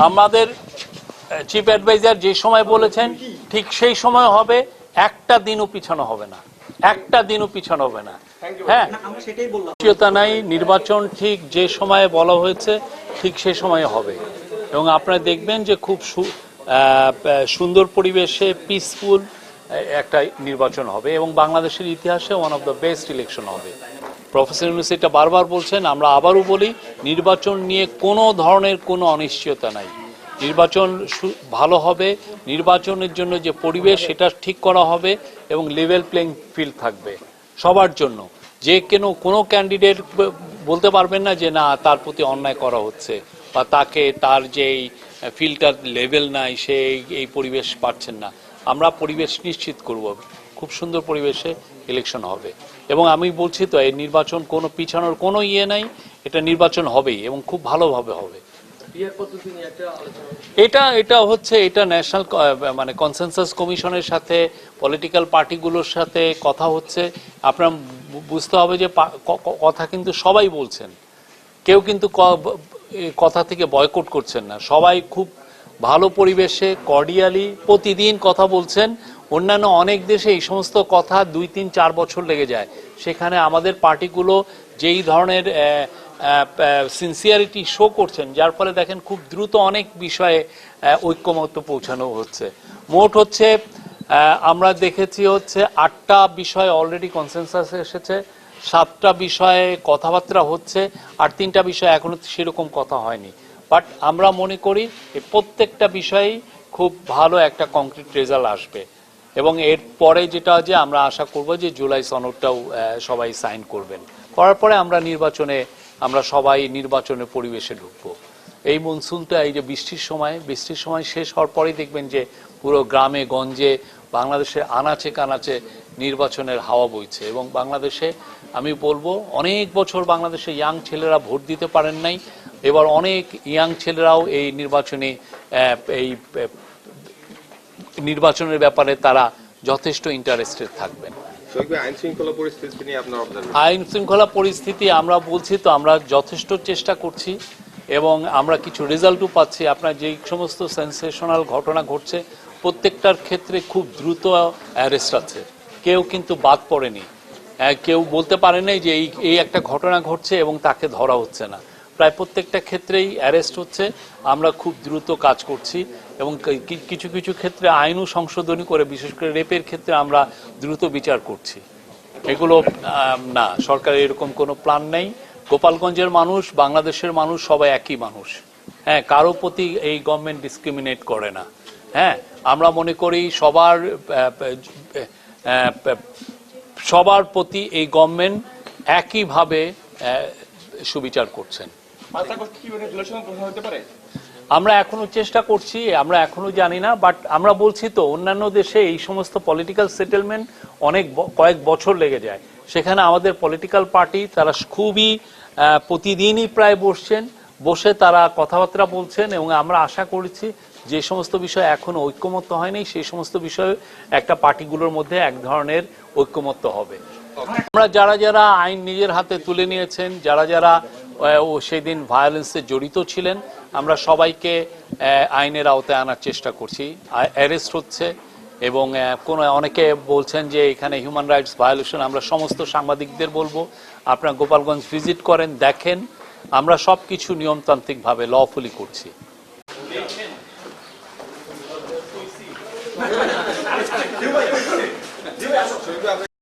আমাদের chief adviser যে সময় বলেছেন ঠিক সেই সময় হবে, একটা দিনও পিছানো হবে না, একটা দিনও পিছানো হবে না। হ্যাঁ, নাই, নির্বাচন ঠিক যে সময়ে বলা হয়েছে ঠিক সে সময়ে হবে এবং আপনারা দেখবেন যে খুব সুন্দর পরিবেশে পিসফুল একটা নির্বাচন হবে এবং বাংলাদেশের ইতিহাসে one of the best election হবে। প্রফেসর ইউনূস এটা বারবার বলছেন, আমরা আবারও বলি নির্বাচন নিয়ে কোনো ধরনের কোনো অনিশ্চয়তা নাই। নির্বাচন ভালো হবে, নির্বাচনের জন্য যে পরিবেশ সেটা ঠিক করা হবে এবং লেভেল প্লেইং ফিল্ড থাকবে সবার জন্য। যে কোনো ক্যান্ডিডেট বলতে পারবেন না যে না তার প্রতি অন্যায় করা হচ্ছে বা তার যে ফিল্ডটার লেভেল নাই, সে এই পরিবেশ পাচ্ছেন না। আমরা পরিবেশ নিশ্চিত করব, খুব সুন্দর পরিবেশে ইলেকশন হবে এবং আমি বলছি তো এই নির্বাচন কোনো পিছানোর কোনো নাই, এটা নির্বাচন হবেই এবং খুব ভালোভাবে হবে। এটা হচ্ছে এটা ন্যাশনাল মানে কনসেনসাস কমিশনের সাথে পলিটিক্যাল পার্টিগুলোর সাথে কথা হচ্ছে। আপনার বুঝতে হবে যে কথা কিন্তু সবাই বলছেন, কেউ কিন্তু কথা থেকে বয়কট করছেন না, সবাই খুব ভালো পরিবেশে কর্ডিয়ালি প্রতিদিন কথা বলছেন। অন্যান্য অনেক দেশে এই সমস্ত কথা 2, 3, 4 বছর লেগে যায়, সেখানে আমাদের পার্টিগুলো যেই ধরনের সিনসিয়ারিটি শো করছেন, যার ফলে দেখেন খুব দ্রুত অনেক বিষয়ে ঐক্যমত্য পৌঁছানো হচ্ছে। মোট হচ্ছে আমরা দেখেছি হচ্ছে 8টা বিষয় অলরেডি কনসেনসাসে এসেছে, 7টা বিষয়ে কথাবার্তা হচ্ছে, আর 3টা বিষয় এখনো সেরকম কথা হয়নি। বাট আমরা মনে করি প্রত্যেকটা বিষয়েই খুব ভালো একটা কংক্রিট রেজাল্ট আসবে এবং এর পরে যেটা যে আমরা আশা করব যে জুলাই সনদটাও সবাই সাইন করবেন, করার পরে আমরা সবাই নির্বাচনের পরিবেশে ঢুকবো। এই মনসুনটা এই যে বৃষ্টির সময় শেষ হওয়ার পরেই দেখবেন যে পুরো গ্রামে গঞ্জে বাংলাদেশে আনাচে কানাচে নির্বাচনের হাওয়া বইছে এবং বাংলাদেশে আমি বলবো অনেক বছর বাংলাদেশে ইয়াং ছেলেরা ভোট দিতে পারেন নাই, এবার অনেক ইয়াং ছেলেরাও এই নির্বাচনের ব্যাপারে তারা যথেষ্ট ইন্টারেস্টেড থাকবেন। আইন শৃঙ্খলা পরিস্থিতি আমরা বলছি তো আমরা যথেষ্ট চেষ্টা করছি এবং আমরা কিছু রেজাল্টও পাচ্ছি। আপনার যেই সমস্ত সেন্সেশনাল ঘটনা ঘটছে প্রত্যেকটার ক্ষেত্রে খুব দ্রুত অ্যারেস্ট আছে, কেউ কিন্তু বাদ পড়েনি, কেউ বলতে পারে নাই যে এই একটা ঘটনা ঘটছে এবং তাকে ধরা হচ্ছে না। প্রায় প্রত্যেকটা ক্ষেত্রেই অ্যারেস্ট হচ্ছে। আমরা খুব দ্রুত কাজ করছি এবং কিছু কিছু ক্ষেত্রে আইনও সংশোধনী করে, বিশেষ করে রেপের ক্ষেত্রে আমরা দ্রুত বিচার করছি। এগুলো না, সরকারের এরকম কোনো প্ল্যান নেই। গোপালগঞ্জের মানুষ, বাংলাদেশের মানুষ সবাই একই মানুষ। হ্যাঁ, কারো প্রতি এই গভর্নমেন্ট ডিসক্রিমিনেট করে না। হ্যাঁ, আমরা মনে করি সবার প্রতি এই গভর্নমেন্ট একইভাবে সুবিচার করছেন। আমরা এখনো চেষ্টা করছি, আমরা এখনো জানি না, বাট আমরা বলছি তো অন্যান্য দেশে এই সমস্ত পলিটিক্যাল সেটেলমেন্ট কয়েক বছর লেগে যায়। সেখানে আমাদের পলিটিক্যাল পার্টি তারা খুবই প্রতিদিনই প্রায় বসে তারা কথাবার্তা বলছেন এবং আমরা আশা করেছি যে সমস্ত বিষয় এখনো ঐক্যমত্য হয়নি সেই সমস্ত বিষয়ে একটা পার্টিগুলোর মধ্যে এক ধরনের ঐক্যমত্য হবে। আমরা যারা আইন নিজের হাতে তুলে নিয়েছেন, যারা সেদিন ভায়োলেন্সে জড়িত ছিলেন, আমরা সবাইকে আইনের আওতায় আনার চেষ্টা করছি। অ্যারেস্ট হচ্ছে এবং অনেকে বলছেন যে এখানে হিউম্যান রাইটস ভায়োলেশন। আমরা সমস্ত সাংবাদিকদের বলবো আপনারা গোপালগঞ্জ ভিজিট করেন, দেখেন আমরা সব কিছু নিয়মতান্ত্রিকভাবে লফুলি করছি।